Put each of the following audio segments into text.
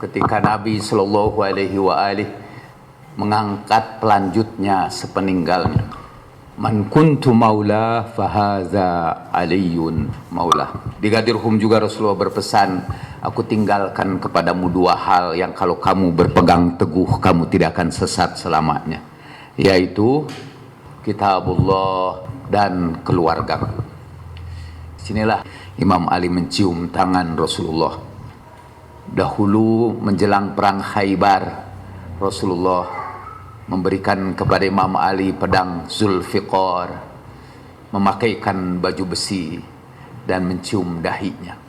Ketika Nabi Shallallahu Alaihi Wasallam mengangkat pelanjutnya sepeninggalnya, man kuntu maula fahaza aliyun maula. Di Gadirhum juga Rasulullah berpesan, aku tinggalkan kepadamu dua hal yang kalau kamu berpegang teguh kamu tidak akan sesat selamanya, yaitu kitabullah dan keluarga. Sinilah Imam Ali mencium tangan Rasulullah. Dahulu menjelang perang Khaybar, Rasulullah memberikan kepada Imam Ali pedang Zulfiqar, memakaikan baju besi dan mencium dahinya.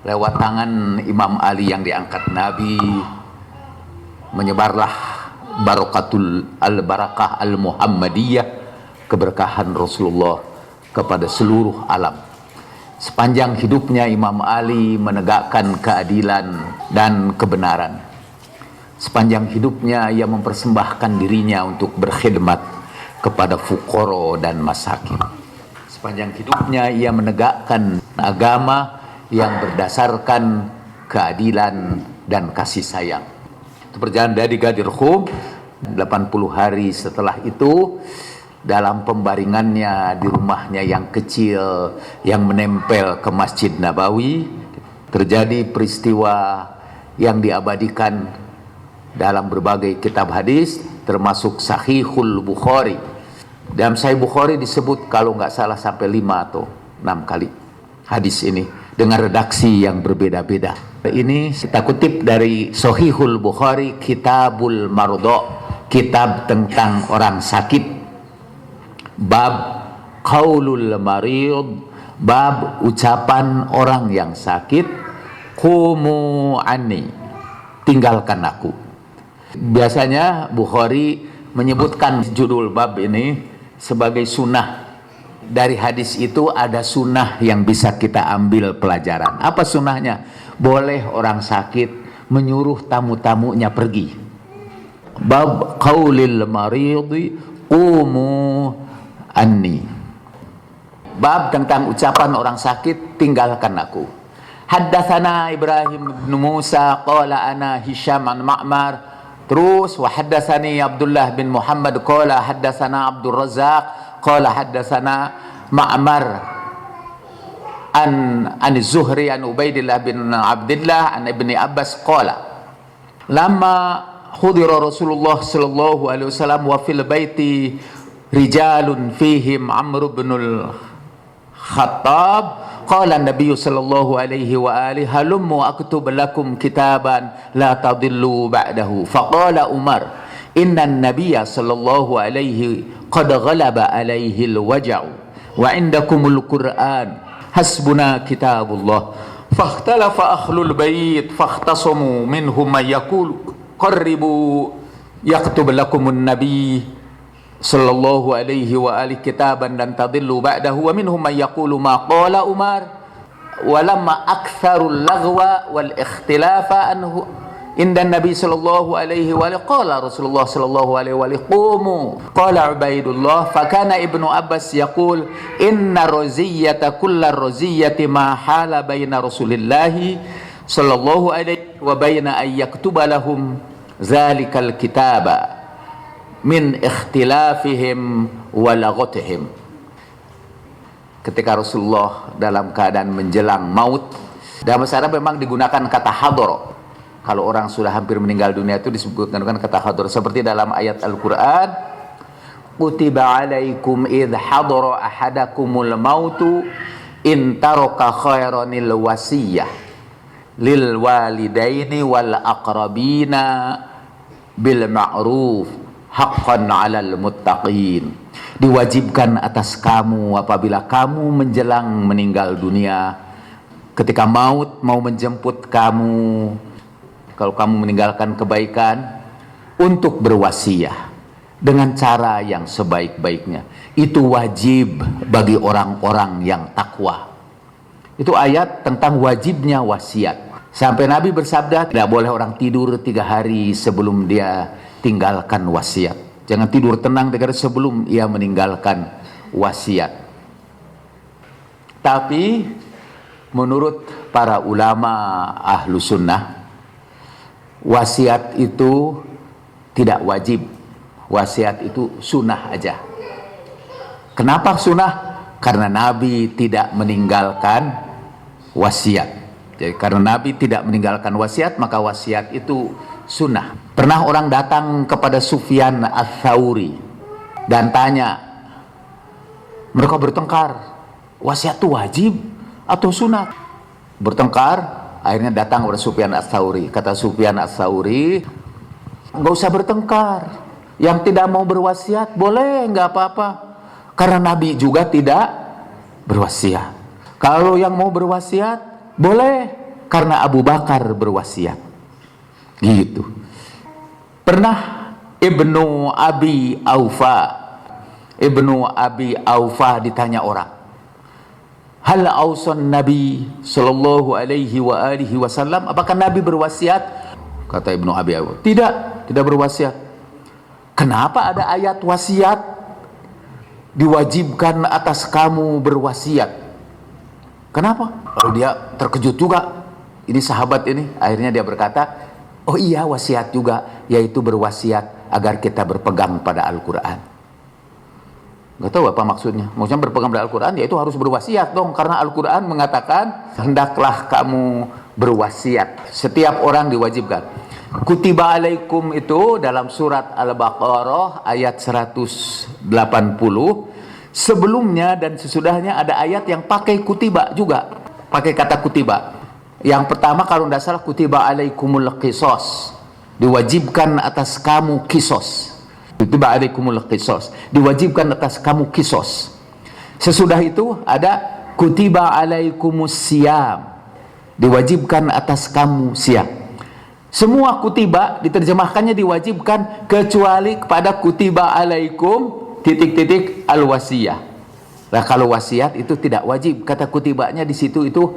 Lewat tangan Imam Ali yang diangkat Nabi, menyebarlah barakatul al-barakah al-Muhammadiyah, keberkahan Rasulullah kepada seluruh alam. Sepanjang hidupnya Imam Ali menegakkan keadilan dan kebenaran. Sepanjang hidupnya ia mempersembahkan dirinya untuk berkhidmat kepada fuqara dan masakin. Sepanjang hidupnya ia menegakkan agama yang berdasarkan keadilan dan kasih sayang. Itu berjalan dari Gadirhum. 80 hari setelah itu, dalam pembaringannya di rumahnya yang kecil yang menempel ke Masjid Nabawi, terjadi peristiwa yang diabadikan dalam berbagai kitab hadis, termasuk Sahihul Bukhari. Dalam Sahih Bukhari disebut kalau nggak salah sampai 5 atau 6 kali hadis ini dengan redaksi yang berbeda-beda. Ini kita kutip dari Sahihul Bukhari, Kitabul Mardo, kitab tentang orang sakit. Bab qaulul marid, bab ucapan orang yang sakit, qumu anni, tinggalkan aku. Biasanya Bukhari menyebutkan judul bab ini sebagai sunnah. Dari hadis itu ada sunnah yang bisa kita ambil pelajaran. Apa sunnahnya? Boleh orang sakit menyuruh tamu-tamunya pergi. Bab qaulil marid, qumu anni, bab tentang ucapan orang sakit, tinggalkan aku. Haddatsana Ibrahim bin Musa qala ana Hisham an Ma'mar, terus wa haddatsani Abdullah bin Muhammad qala haddatsana Abdul Razzaq qala haddatsana Ma'mar an Zuhri an Ubaidillah bin Abdullah an Ibni Abbas qala lamma khudira Rasulullah sallallahu alaihi wasallam wa fil baiti rijalun fihim Amr bin al-Khattab qala an-nabiy sallallahu alaihi wa alihi halummu aktub lakum kitaban la tadillu ba'dahu faqala Umar inna an-nabiy sallallahu alaihi qad ghalaba alaihi al-waja'u wa indakumul Qur'an hasbuna kitabullah fakhtalafa ahlul bait fakhtasamu minhum man yaqulu qarribu yaktub lakumun nabiy sallallahu alaihi wa alihi kitaban dan tadillu ba'dahu wa minhum man yaqulu ma qala Umar wa lamma aktsarul laghwa wal ikhtilafa anhu inda nabi sallallahu alaihi wa alihi qala Rasulullah sallallahu alaihi wa alihi qumu qala Ubaidullah fa kana Ibnu Abbas yaqul inna raziyata kullar raziyati ma hala baina Rasulillah sallallahu alaihi wa baina ay yaktuba lahum zalikal kitaba min ikhtilafihim wa laghatihim. Ketika Rasulullah dalam keadaan menjelang maut, dalam bahasa Arab memang digunakan kata hadar. Kalau orang sudah hampir meninggal dunia itu disebutkan kata hadar, seperti dalam ayat Al-Qur'an, kutiba alaikum idh hadara ahadakumul mautu in taraka khairanil wasiyah lil walidaini wal aqrabina bil ma'ruf haqqan 'alal muttaqin. Diwajibkan atas kamu apabila kamu menjelang meninggal dunia, ketika maut mau menjemput kamu, kalau kamu meninggalkan kebaikan, untuk berwasiat dengan cara yang sebaik-baiknya. Itu wajib bagi orang-orang yang takwa. Itu ayat tentang wajibnya wasiat. Sampai Nabi bersabda, tidak boleh orang tidur 3 hari sebelum dia tinggalkan wasiat. Jangan tidur tenang sebelum ia meninggalkan wasiat. Tapi menurut para ulama ahlu sunnah, wasiat itu tidak wajib. Wasiat itu sunnah aja. Kenapa sunnah? Karena Nabi tidak meninggalkan wasiat. Jadi karena Nabi tidak meninggalkan wasiat, maka wasiat itu sunnah. Pernah orang datang kepada Sufyan Ats-Tsauri dan tanya, mereka bertengkar, wasiat itu wajib atau sunat? Bertengkar, akhirnya datang kepada Sufyan Ats-Tsauri. Kata Sufyan Ats-Tsauri, nggak usah bertengkar. Yang tidak mau berwasiat boleh, nggak apa-apa. Karena Nabi juga tidak berwasiat. Kalau yang mau berwasiat boleh, karena Abu Bakar berwasiat. Gitu. Pernah Ibnu Abi Aufa ditanya orang, hal ausan Nabi sallallahu alaihi wa alihi wasallam, apakah Nabi berwasiat? Kata Ibnu Abi Aufa, tidak berwasiat. Kenapa ada ayat wasiat? Diwajibkan atas kamu berwasiat. Kenapa? Lalu dia terkejut juga. Ini sahabat ini, akhirnya dia berkata, oh iya, wasiat juga, yaitu berwasiat agar kita berpegang pada Al-Quran. Gak tahu apa maksudnya. Maksudnya berpegang pada Al-Quran, yaitu harus berwasiat dong. Karena Al-Quran mengatakan, hendaklah kamu berwasiat. Setiap orang diwajibkan. Kutiba alaikum itu dalam surat Al-Baqarah ayat 180. Sebelumnya dan sesudahnya ada ayat yang pakai kutiba juga. Pakai kata kutiba. Yang pertama kalau tidak salah, kutiba alaikumul qisas. Diwajibkan atas kamu kisos. Kutiba alaikumul qisas. Diwajibkan atas kamu kisos. Sesudah itu ada kutiba alaikumus siyam. Diwajibkan atas kamu siam. Semua kutiba diterjemahkannya diwajibkan kecuali kepada kutiba alaikum al-wasiyah. Nah, kalau wasiat itu tidak wajib. Kata kutibanya di situ itu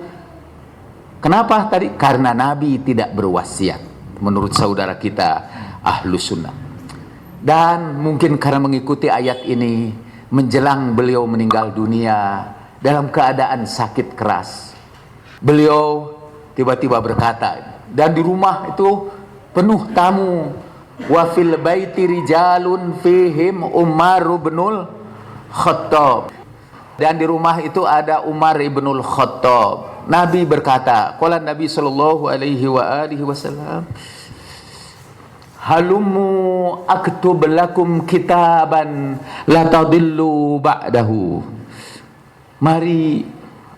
kenapa tadi? Karena Nabi tidak berwasiat menurut saudara kita ahlu sunnah. Dan mungkin karena mengikuti ayat ini menjelang beliau meninggal dunia dalam keadaan sakit keras, beliau tiba-tiba berkata, dan di rumah itu penuh tamu, wa fil baiti rijalun fihim Umar ibnul Khattab, dan di rumah itu ada Umar ibnul Khattab. Nabi berkata, qala Nabi sallallahu alaihi wa alihi wasallam, halumu aktub lakum kitaban la tadillu ba'dahu. Mari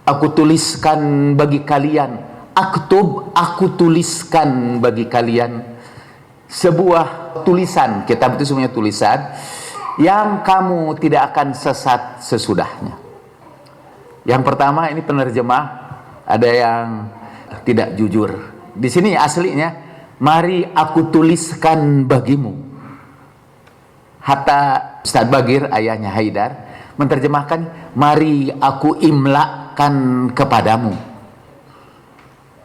aku tuliskan bagi kalian, aku tuliskan bagi kalian sebuah tulisan. Kitab itu semuanya tulisan yang kamu tidak akan sesat sesudahnya. Yang pertama, ini penerjemah ada yang tidak jujur. Di sini aslinya, mari aku tuliskan bagimu. Hatta Ustaz Bagir, ayahnya Haidar, menerjemahkan, mari aku imlakkan kepadamu.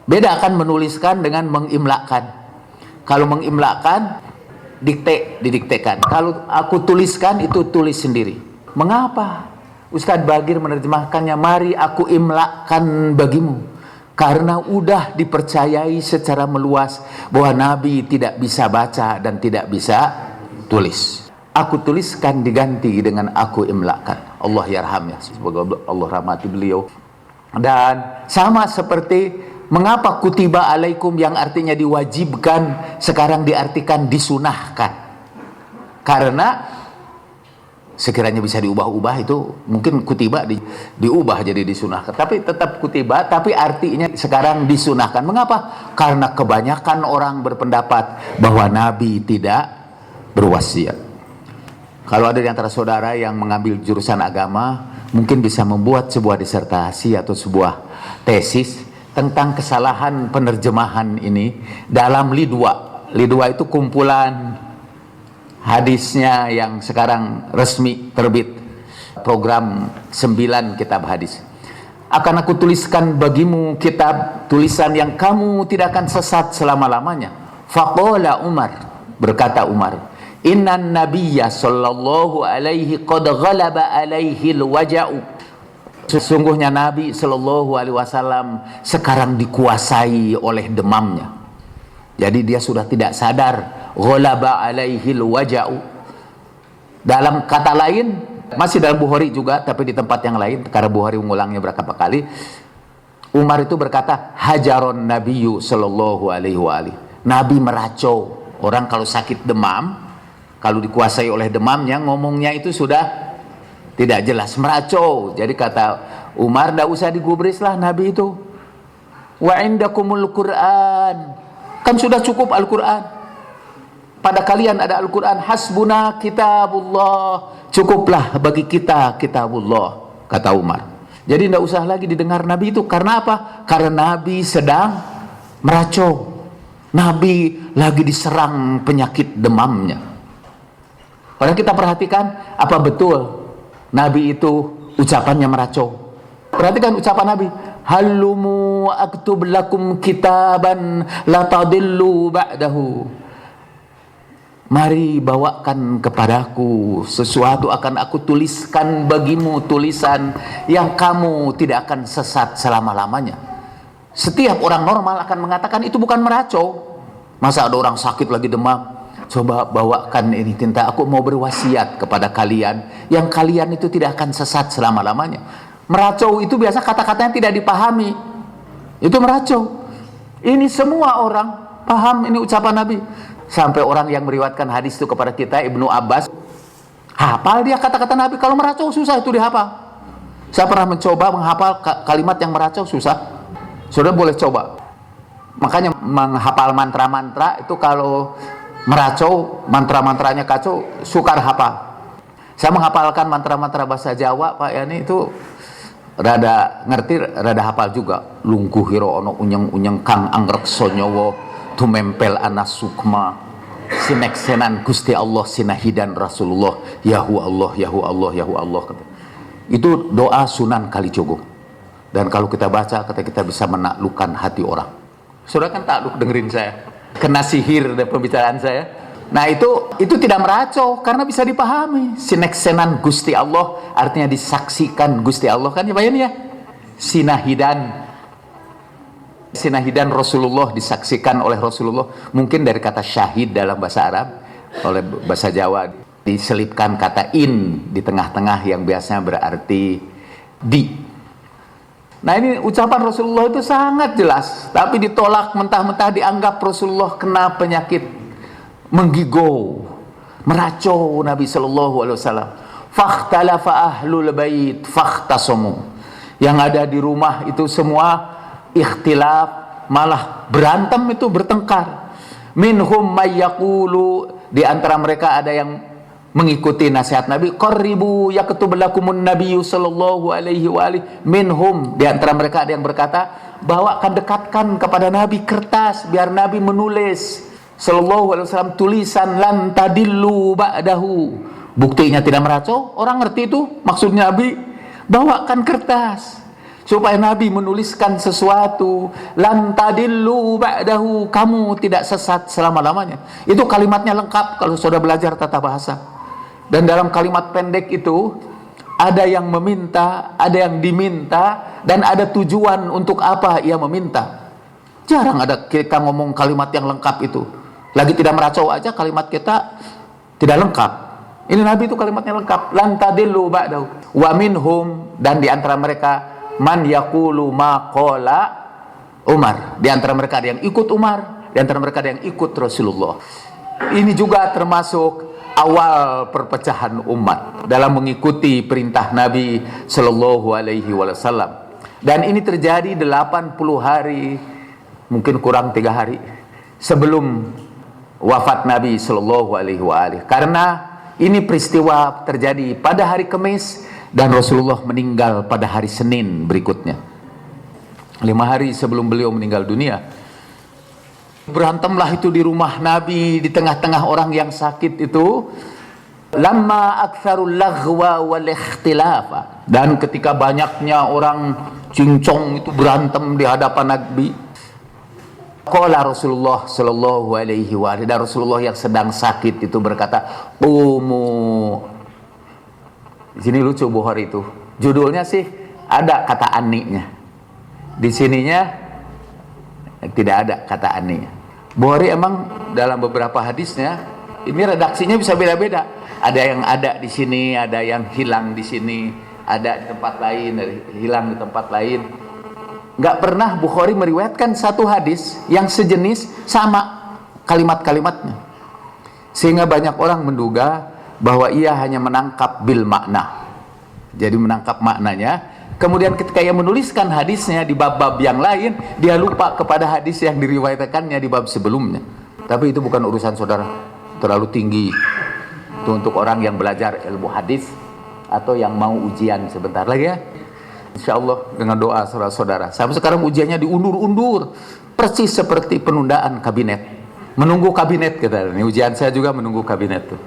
Beda kan menuliskan dengan mengimlakkan. Kalau mengimlakkan, didiktekan. Kalau aku tuliskan, itu tulis sendiri. Mengapa Ustadz Bagir menerjemahkannya, mari aku imlakkan bagimu? Karena udah dipercayai secara meluas bahwa Nabi tidak bisa baca dan tidak bisa tulis. Aku tuliskan diganti dengan aku imlakkan. Allah yarhamnya, semoga Allah rahmati beliau. Dan sama seperti mengapa kutiba alaikum yang artinya diwajibkan sekarang diartikan disunahkan? Karena sekiranya bisa diubah-ubah, itu mungkin kutiba diubah jadi disunahkan. Tapi tetap kutiba, tapi artinya sekarang disunahkan. Mengapa? Karena kebanyakan orang berpendapat bahwa Nabi tidak berwasiat. Kalau ada di antara saudara yang mengambil jurusan agama, mungkin bisa membuat sebuah disertasi atau sebuah tesis tentang kesalahan penerjemahan ini dalam Lidwa. Lidwa itu kumpulan hadisnya yang sekarang resmi terbit, program 9 kitab hadis. Akan aku tuliskan bagimu kitab tulisan yang kamu tidak akan sesat selama-lamanya. Faqala Umar, berkata Umar, innan nabiyya sallallahu alaihi qad ghalaba alaihi al-waja'u. Sesungguhnya Nabi sallallahu alaihi wasallam sekarang dikuasai oleh demamnya. Jadi dia sudah tidak sadar, ghalaba alaihi al-waja'u. Dalam kata lain, masih dalam Bukhari juga tapi di tempat yang lain karena Bukhari mengulangnya berapa kali, Umar itu berkata, hajaron nabiyyu sallallahu alaihi wa alihi. Nabi meracau. Orang kalau sakit demam, kalau dikuasai oleh demamnya, ngomongnya itu sudah tidak jelas, meracau. Jadi kata Umar, tidak usah digubris lah Nabi itu. Wa indakumul Qur'an, kan sudah cukup Al-Quran. Pada kalian ada Al-Quran. Hasbuna kitabullah, cukuplah bagi kita kitabullah, kata Umar. Jadi tidak usah lagi didengar Nabi itu. Karena apa? Karena Nabi sedang meracau. Nabi lagi diserang penyakit demamnya. Kalau kita perhatikan, apa betul Nabi itu ucapannya meracau? Perhatikan ucapan Nabi, halumu aktub lakum kitaban la tadillu ba'dahu. Mari bawakan kepadaku sesuatu, akan aku tuliskan bagimu tulisan yang kamu tidak akan sesat selama-lamanya. Setiap orang normal akan mengatakan itu bukan meracau. Masa ada orang sakit lagi demam, coba bawakan ini tinta, aku mau berwasiat kepada kalian yang kalian itu tidak akan sesat selama-lamanya. Meracau itu biasa kata-katanya tidak dipahami, itu meracau. Ini semua orang paham ini ucapan Nabi. Sampai orang yang meriwayatkan hadis itu kepada kita, Ibnu Abbas, hafal dia kata-kata Nabi. Kalau meracau susah itu dihafal. Saya pernah mencoba menghafal kalimat yang meracau, susah. Sudah boleh coba. Makanya menghafal mantra-mantra itu kalau meracau, mantra-mantranya kacau, sukar hafal. Saya menghafalkan mantra-mantra bahasa Jawa, Pak Yani, itu rada ngerti, rada hafal juga. Lungguh hiro ono unyeng-unyeng kang angrekso nyowo tumempel anas sukma sineksenan Gusti Allah sinahidan Rasulullah yahu Allah yahu Allah yahu Allah. Itu doa Sunan Kalijogo. Dan kalau kita baca, kita bisa menaklukkan hati orang. Saudara kan takluk dengerin saya, kena sihir dari pembicaraan saya. Nah itu tidak meracau karena bisa dipahami. Sineksenan Gusti Allah artinya disaksikan Gusti Allah, kan ya Pak ya. Sinahidan Rasulullah, disaksikan oleh Rasulullah. Mungkin dari kata syahid dalam bahasa Arab, oleh bahasa Jawa diselipkan kata in di tengah-tengah yang biasanya berarti di. Nah ini ucapan Rasulullah itu sangat jelas, tapi ditolak mentah-mentah, dianggap Rasulullah kena penyakit menggigau, meracau Nabi Sallallahu Alaihi Wasallam. Fakhtalafa ahlul bait fakhtasamu. Yang ada di rumah itu semua ikhtilaf, malah berantem, itu bertengkar. Minhum may yaqulu, di antara mereka ada yang mengikuti nasihat Nabi, qarribu yaktub lakumun nabiyyu sallallahu alaihi wa alihi. Minhum, di antara mereka ada yang berkata, bawakan, dekatkan kepada Nabi kertas biar Nabi menulis sallallahu alaihi wasallam tulisan lan tadillu ba'dahu. Buktinya tidak meracau, orang ngerti itu maksud Nabi. Bawakan kertas supaya Nabi menuliskan sesuatu, lan tadillu ba'dahu, kamu tidak sesat selama-lamanya. Itu kalimatnya lengkap kalau sudah belajar tata bahasa. Dan dalam kalimat pendek itu ada yang meminta, ada yang diminta, dan ada tujuan untuk apa ia meminta. Jarang ada kita ngomong kalimat yang lengkap itu. Lagi tidak meracau aja kalimat kita tidak lengkap. Ini Nabi itu kalimatnya lengkap. Lan tadillu ba'dahu. Wa minhum, dan di antara mereka man yaqulu ma qala Umar. Di antara mereka ada yang ikut Umar, di antara mereka ada yang ikut Rasulullah. Ini juga termasuk awal perpecahan umat dalam mengikuti perintah Nabi Sallallahu Alaihi Wasallam. Dan ini terjadi 80 hari, mungkin kurang 3 hari sebelum wafat Nabi Sallallahu Alaihi Wasallam. Karena ini peristiwa terjadi pada hari Kamis dan Rasulullah meninggal pada hari Senin berikutnya, 5 hari sebelum beliau meninggal dunia. Berantemlah itu di rumah Nabi, di tengah-tengah orang yang sakit itu. Lamma aktsarul laghwa wal ikhtilafa, dan ketika banyaknya orang cincong itu berantem di hadapan Nabi, Qala Rasulullah sallallahu alaihi wa alihi, dan Rasulullah yang sedang sakit itu berkata, "Qumu." Di sini lucu Bukhari itu. Judulnya sih ada kata aniknya. Di sininya tidak ada kata aniknya. Bukhari emang dalam beberapa hadisnya ini redaksinya bisa beda-beda. Ada yang ada di sini, ada yang hilang di sini, ada di tempat lain, hilang di tempat lain. Nggak pernah Bukhari meriwayatkan satu hadis yang sejenis sama kalimat-kalimatnya, sehingga banyak orang menduga bahwa ia hanya menangkap bil makna, jadi menangkap maknanya. Kemudian ketika ia menuliskan hadisnya di bab-bab yang lain, dia lupa kepada hadis yang diriwayatkannya di bab sebelumnya. Tapi itu bukan urusan saudara, terlalu tinggi itu untuk orang yang belajar ilmu hadis atau yang mau ujian sebentar lagi ya. Insya Allah dengan doa saudara-saudara. Sampai sekarang ujiannya diundur-undur, persis seperti penundaan kabinet, menunggu kabinet kita. Ini ujian saya juga menunggu kabinet tuh.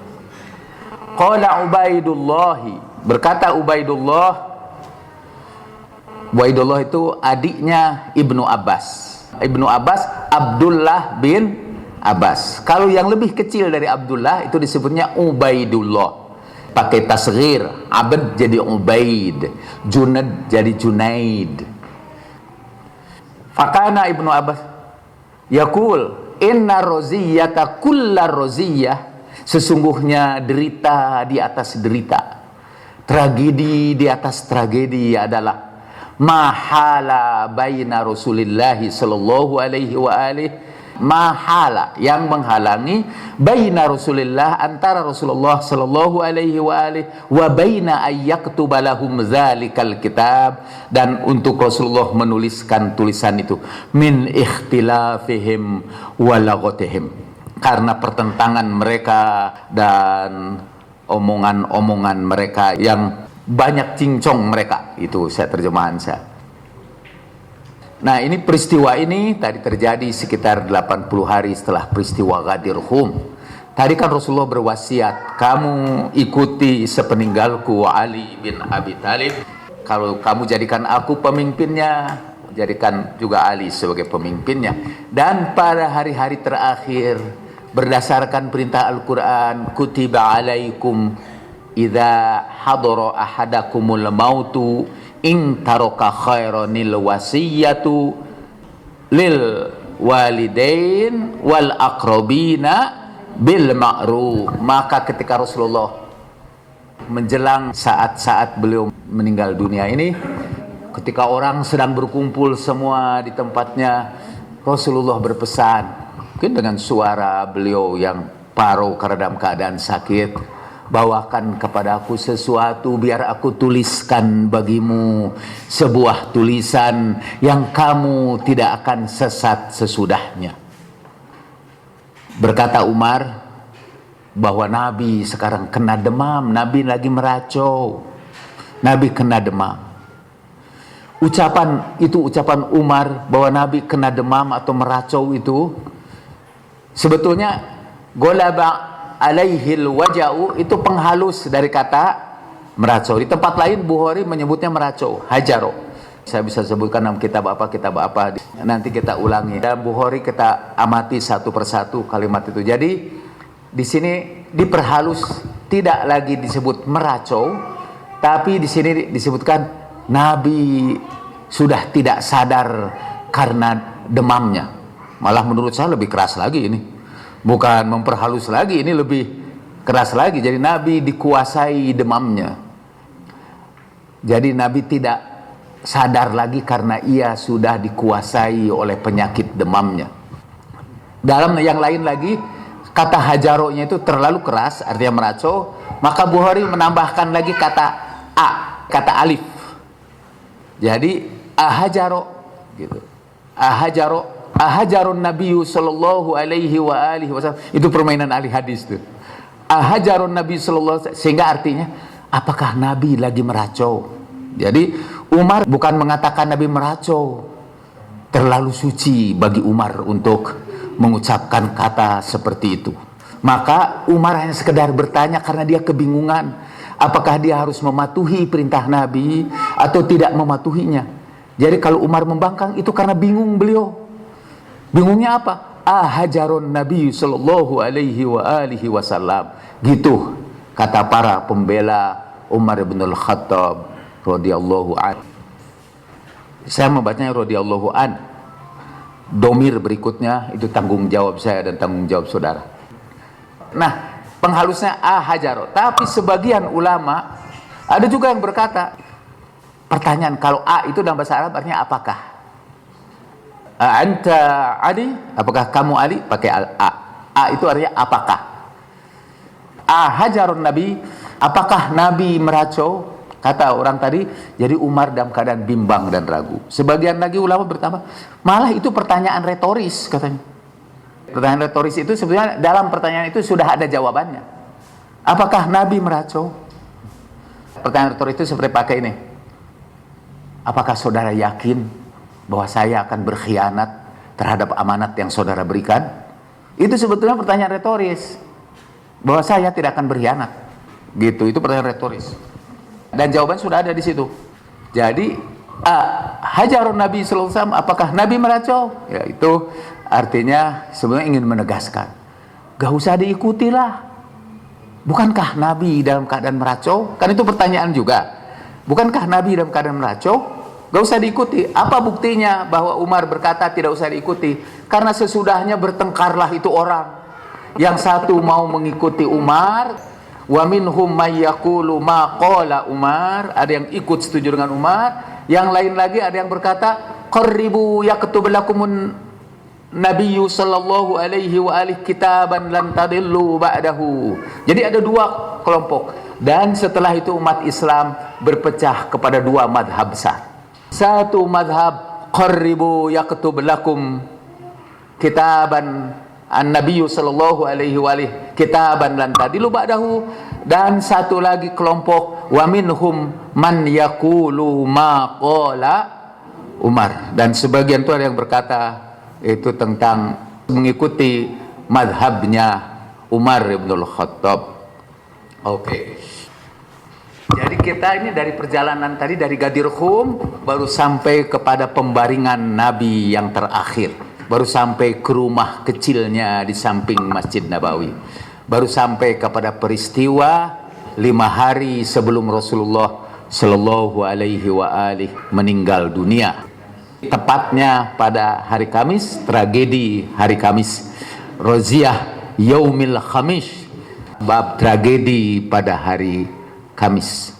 Qala Ubaidullahi, berkata Ubaidullah. Ubaidullah itu adiknya Ibnu Abbas. Ibnu Abbas Abdullah bin Abbas. Kalau yang lebih kecil dari Abdullah itu disebutnya Ubaidullah, pakai tasghir, Abd jadi Ubaid, Junaid jadi Junaid. Fakana Ibnu Abbas yaqul, inna roziyata kulla roziyah, sesungguhnya derita di atas derita, tragedi di atas tragedi adalah mahala baina Rasulillahi sallallahu alaihi wa alihi, mahala yang menghalangi, baina Rasulillah antara Rasulullah sallallahu alaihi wa alihi, wa baina ayyaktuba lahum zalikal kitab, dan untuk Rasulullah menuliskan tulisan itu, min ikhtilafihim wa laghatihim, karena pertentangan mereka dan omongan-omongan mereka yang banyak cincong mereka. Itu saya terjemahan saya. Nah, ini peristiwa ini tadi terjadi sekitar 80 hari setelah peristiwa Ghadir Khum. Tadi kan Rasulullah berwasiat, kamu ikuti sepeninggalku Ali bin Abi Thalib. Kalau kamu jadikan aku pemimpinnya, jadikan juga Ali sebagai pemimpinnya. Dan pada hari-hari terakhir, berdasarkan perintah Al-Quran, kutiba alaikum idza hadara ahadakumul mautu in taraka khairanil wasiyatu lil walidain wal aqrabina bil ma'ruf. Maka ketika Rasulullah menjelang saat-saat beliau meninggal dunia ini, ketika orang sedang berkumpul semua di tempatnya, Rasulullah berpesan, mungkin dengan suara beliau yang parau karena dalam keadaan sakit, bawakan kepadaku sesuatu biar aku tuliskan bagimu sebuah tulisan yang kamu tidak akan sesat sesudahnya. Berkata Umar bahwa Nabi sekarang kena demam, Nabi lagi meracau, Nabi kena demam. Ucapan Umar bahwa Nabi kena demam atau meracau itu sebetulnya golaba alaihil waja'u, itu penghalus dari kata meracau. Di tempat lain Bukhari menyebutnya meracau, hajaro. Saya bisa sebutkan dalam kitab apa, nanti kita ulangi. Dalam Bukhari kita amati satu persatu kalimat itu. Jadi di sini diperhalus, tidak lagi disebut meracau, tapi di sini disebutkan Nabi sudah tidak sadar karena demamnya. Malah menurut saya lebih keras lagi ini. Bukan memperhalus lagi, ini lebih keras lagi. Jadi Nabi dikuasai demamnya. Jadi Nabi tidak sadar lagi karena ia sudah dikuasai oleh penyakit demamnya. Dalam yang lain lagi, kata hajaronya itu terlalu keras, artinya meracau. Maka Bukhari menambahkan lagi kata a, kata alif. Jadi ahajaro gitu. Ahajarun Nabi sallallahu alaihi wa alihi wasallam. Itu permainan ahli hadis itu. Ahajarun Nabi sallallahu alaihi wasallam, sehingga artinya apakah Nabi lagi meracau? Jadi Umar bukan mengatakan Nabi meracau. Terlalu suci bagi Umar untuk mengucapkan kata seperti itu. Maka Umar hanya sekedar bertanya karena dia kebingungan, apakah dia harus mematuhi perintah Nabi atau tidak mematuhinya. Jadi kalau Umar membangkang itu karena bingung beliau. Bingungnya apa? Hajarun Nabi sallallahu alaihi wa alihi wasallam. Gitu kata para pembela Umar bin Al-Khattab radhiyallahu an. Saya membacanya radhiyallahu an. Domir berikutnya itu tanggung jawab saya dan tanggung jawab saudara. Nah, penghalusnya hajaro. Tapi sebagian ulama ada juga yang berkata, pertanyaan kalau itu dalam bahasa Arab artinya apakah? Anta Ali, apakah kamu Ali? Pakai a itu artinya apakah? Hajarun Nabi, apakah Nabi meracau? Kata orang tadi, jadi Umar dalam keadaan bimbang dan ragu. Sebagian lagi ulama bertambah, malah itu pertanyaan retoris katanya. Pertanyaan retoris itu sebenarnya dalam pertanyaan itu sudah ada jawabannya. Apakah Nabi meracau? Pertanyaan retoris itu seperti pakai ini. Apakah saudara yakin bahwa saya akan berkhianat terhadap amanat yang saudara berikan? Itu sebetulnya pertanyaan retoris. Bahwa saya tidak akan berkhianat. Gitu, itu pertanyaan retoris. Dan jawaban sudah ada di situ. Jadi hajarun Nabi sallallahu alaihi wasallam, apakah Nabi meracau? Ya, itu artinya sebenarnya ingin menegaskan, gak usah diikutilah. Bukankah Nabi dalam keadaan meracau? Kan itu pertanyaan juga. Bukankah Nabi dalam keadaan meracau? Gak usah diikuti. Apa buktinya bahwa Umar berkata tidak usah diikuti? Karena sesudahnya bertengkarlah itu orang. Yang satu mau mengikuti Umar, wa minhum may yaqulu ma qala Umar, ada yang ikut setuju dengan Umar, yang lain lagi ada yang berkata qarribu yaktub lakumun nabiyyu sallallahu alaihi wa alihi kitaban lan tadillu ba'dahu. Jadi ada dua kelompok, dan setelah itu umat Islam berpecah kepada dua madhab besar. Satu madhab qarribu yaktub lakum kitaban an-nabiyyu sallallahu alaihi wa alihi kitaban lan tadilu ba'dahu, dan satu lagi kelompok wa minhum man yaqulu ma qala Umar, dan sebagian itu ada yang berkata itu tentang mengikuti madhabnya Umar bin Al-Khattab. Oke. Jadi kita ini dari perjalanan tadi dari Ghadir Khum baru sampai kepada pembaringan Nabi yang terakhir. Baru sampai ke rumah kecilnya di samping Masjid Nabawi. Baru sampai kepada peristiwa 5 hari sebelum Rasulullah Shallallahu Alaihi wa alihi meninggal dunia. Tepatnya pada hari Kamis, tragedi hari Kamis, Roziyah Yaumil Khamis, bab tragedi pada hari Kamis.